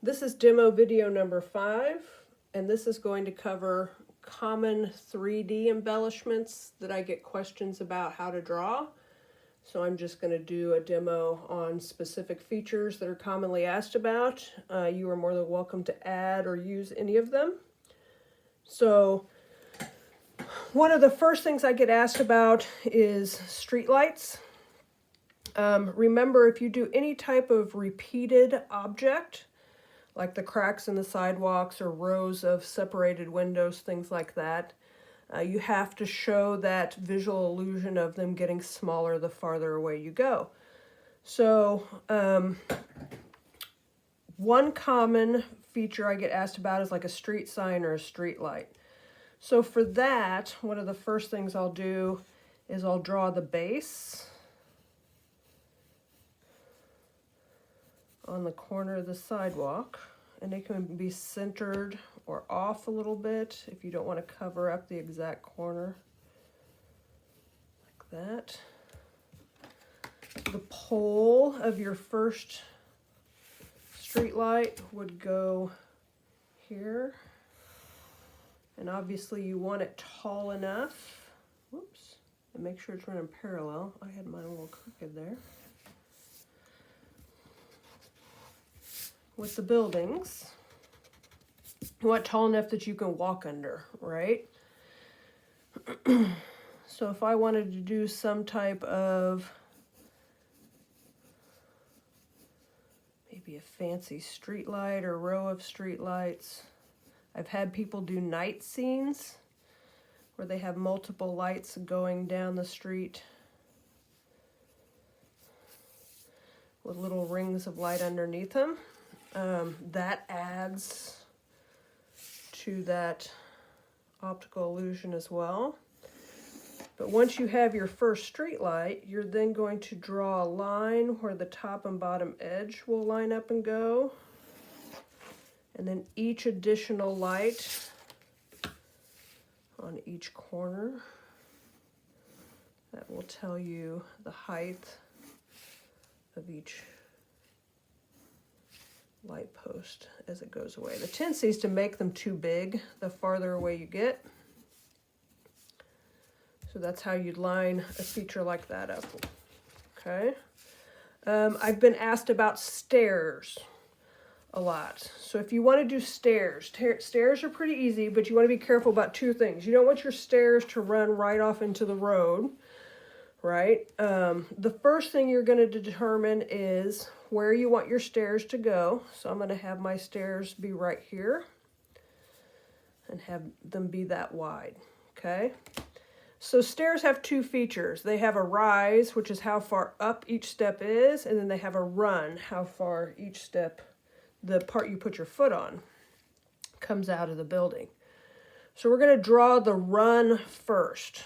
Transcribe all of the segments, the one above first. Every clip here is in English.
This is demo video number 5, and this is going to cover common 3D embellishments that I get questions about how to draw. So I'm just going to do a demo on specific features that are commonly asked about. You are more than welcome to add or use any of them. So one of the first things I get asked about is streetlights. Remember, if you do any type of repeated object, like the cracks in the sidewalks or rows of separated windows, things like that, you have to show that visual illusion of them getting smaller the farther away you go. So one common feature I get asked about is like a street sign or a street light. So for that, one of the first things I'll do is I'll draw the base on the corner of the sidewalk, and it can be centered or off a little bit if you don't want to cover up the exact corner, like that. The pole of your first street light would go here, and obviously you want it tall enough, whoops, and make sure it's running parallel. I had mine a little crooked there. With the buildings, you want tall enough that you can walk under, right? So if I wanted to do some type of maybe a fancy street light or row of street lights, I've had people do night scenes where they have multiple lights going down the street with little rings of light underneath them. That adds to that optical illusion as well. But once you have your first street light, you're then going to draw a line where the top and bottom edge will line up and go. And then each additional light on each corner, that will tell you the height of each light post as it goes away. The tendency is to make them too big the farther away you get. So that's how you'd line a feature like that up. Okay. I've been asked about stairs a lot. So if you want to do stairs, stairs are pretty easy, but you want to be careful about two things. You don't want your stairs to run right off into the road, right? The first thing you're going to determine is where you want your stairs to go. So I'm going to have my stairs be right here and have them be that wide, okay? So stairs have two features. They have a rise, which is how far up each step is, and then they have a run, how far each step, the part you put your foot on, comes out of the building. So we're going to draw the run first.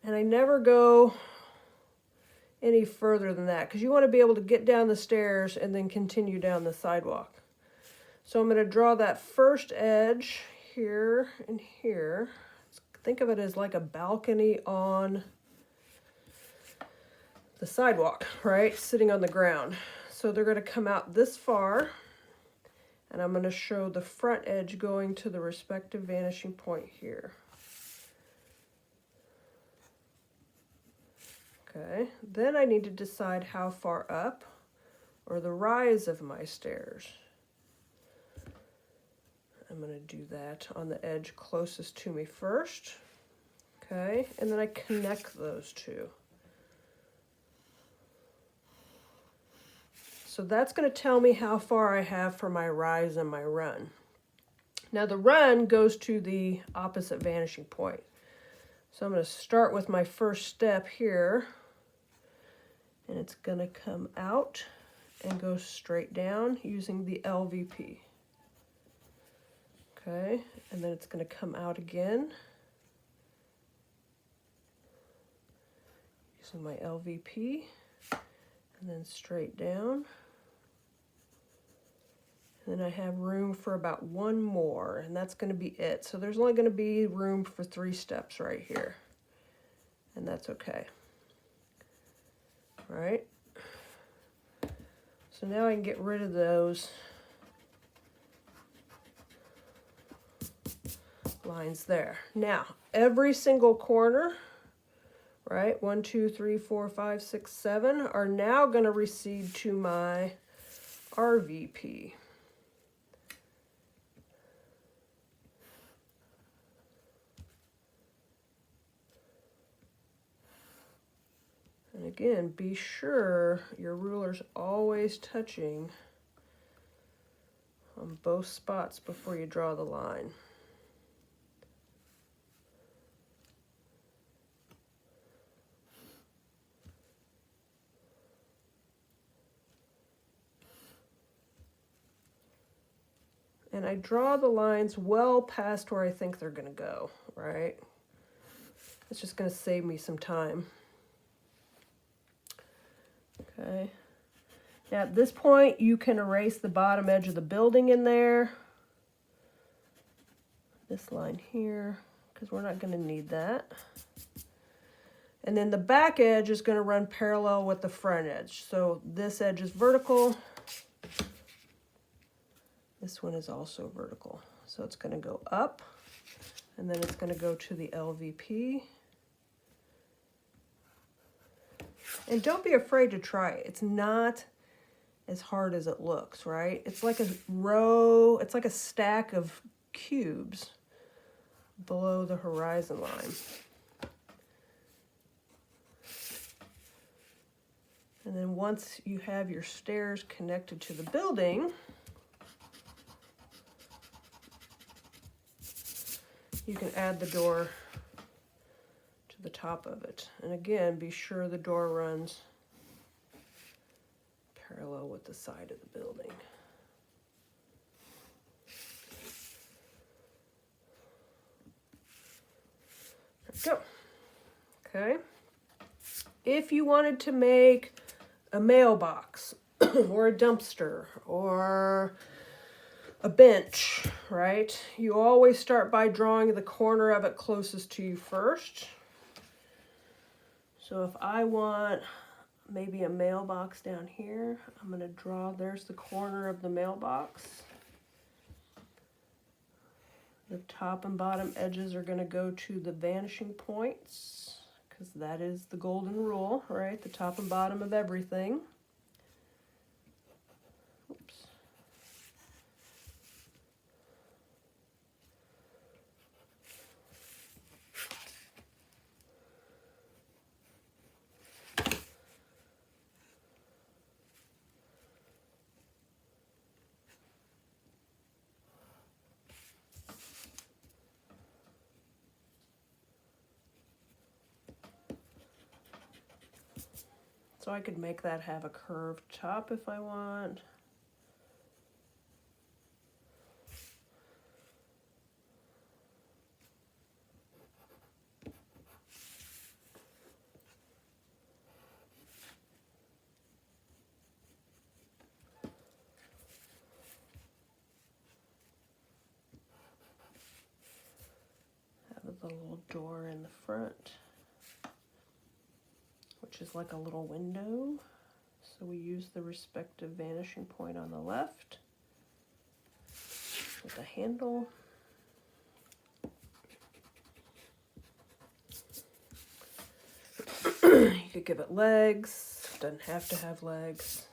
And I never go any further than that because you want to be able to get down the stairs and then continue down the sidewalk. So I'm going to draw that first edge here and here. Think of it as like a balcony on the sidewalk, right? Sitting on the ground. So they're going to come out this far, and I'm going to show the front edge going to the respective vanishing point here. Okay, then I need to decide how far up or the rise of my stairs. I'm going to do that on the edge closest to me first. Okay, and then I connect those two. So that's going to tell me how far I have for my rise and my run. Now the run goes to the opposite vanishing point. So I'm going to start with my first step here, and it's going to come out and go straight down using the LVP. Okay, and then it's going to come out again using my LVP, and then straight down. And then I have room for about one more, and that's going to be it. So there's only going to be room for 3 steps right here, and that's okay. All right. So now I can get rid of those lines there. Now, every single corner, right, 1, 2, 3, 4, 5, 6, 7, are now going to recede to my RVP. And again, be sure your ruler's always touching on both spots before you draw the line. And I draw the lines well past where I think they're going to go, right? It's just going to save me some time. Okay. Now at this point, you can erase the bottom edge of the building in there. This line here, because we're not going to need that. And then the back edge is going to run parallel with the front edge. So this edge is vertical. This one is also vertical. So it's going to go up, and then it's going to go to the LVP. And don't be afraid to try it. It's not as hard as it looks, right? It's like a row, it's like a stack of cubes below the horizon line. And then once you have your stairs connected to the building, you can add the door to the top of it. And again, be sure the door runs parallel with the side of the building. There we go. Okay. If you wanted to make a mailbox or a dumpster or a bench, right? You always start by drawing the corner of it closest to you first. So if I want maybe a mailbox down here, I'm going to draw, there's the corner of the mailbox. The top and bottom edges are going to go to the vanishing points, because that is the golden rule, right? The top and bottom of everything. Oops. So I could make that have a curved top if I want. Have the little door in the front, which is like a little window. So we use the respective vanishing point on the left with the handle. You could give it legs, doesn't have to have legs,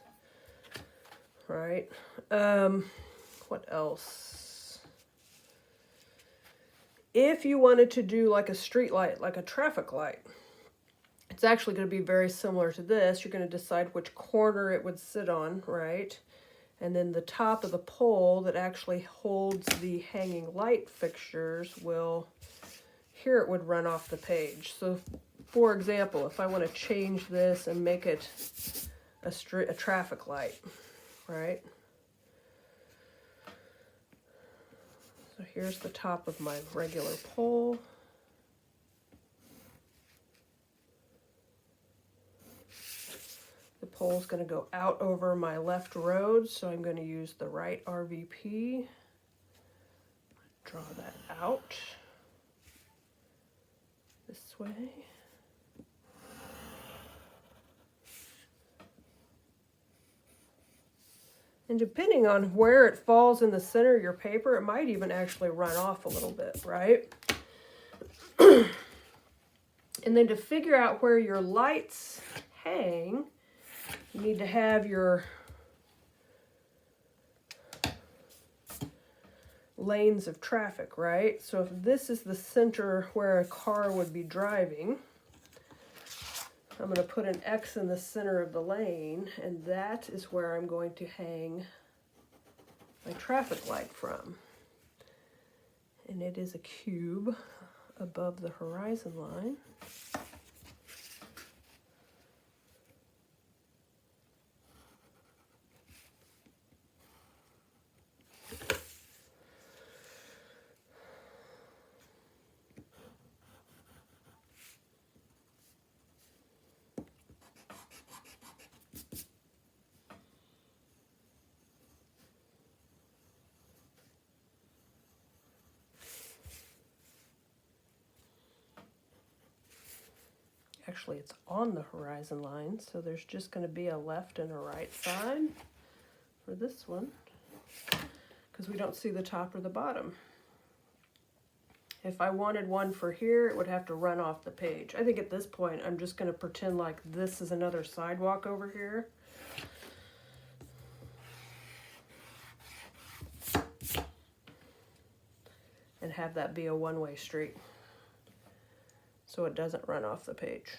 right? What else? If you wanted to do like a street light, like a traffic light, it's actually going to be very similar to this. You're going to decide which corner it would sit on, right? And then the top of the pole that actually holds the hanging light fixtures will, here it would run off the page. So for example, if I want to change this and make it a traffic light, right? So here's the top of my regular pole. The pole's going to go out over my left road, so I'm going to use the right RVP. Draw that out this way. And depending on where it falls in the center of your paper, it might even actually run off a little bit, right? And then to figure out where your lights hang, you need to have your lanes of traffic, right? So if this is the center where a car would be driving, I'm going to put an X in the center of the lane, and that is where I'm going to hang my traffic light from. And it is a cube above the horizon line. Actually, it's on the horizon line, so there's just going to be a left and a right side for this one, because we don't see the top or the bottom. If I wanted one for here, it would have to run off the page. I think at this point, I'm just going to pretend like this is another sidewalk over here. And have that be a one-way street, so it doesn't run off the page.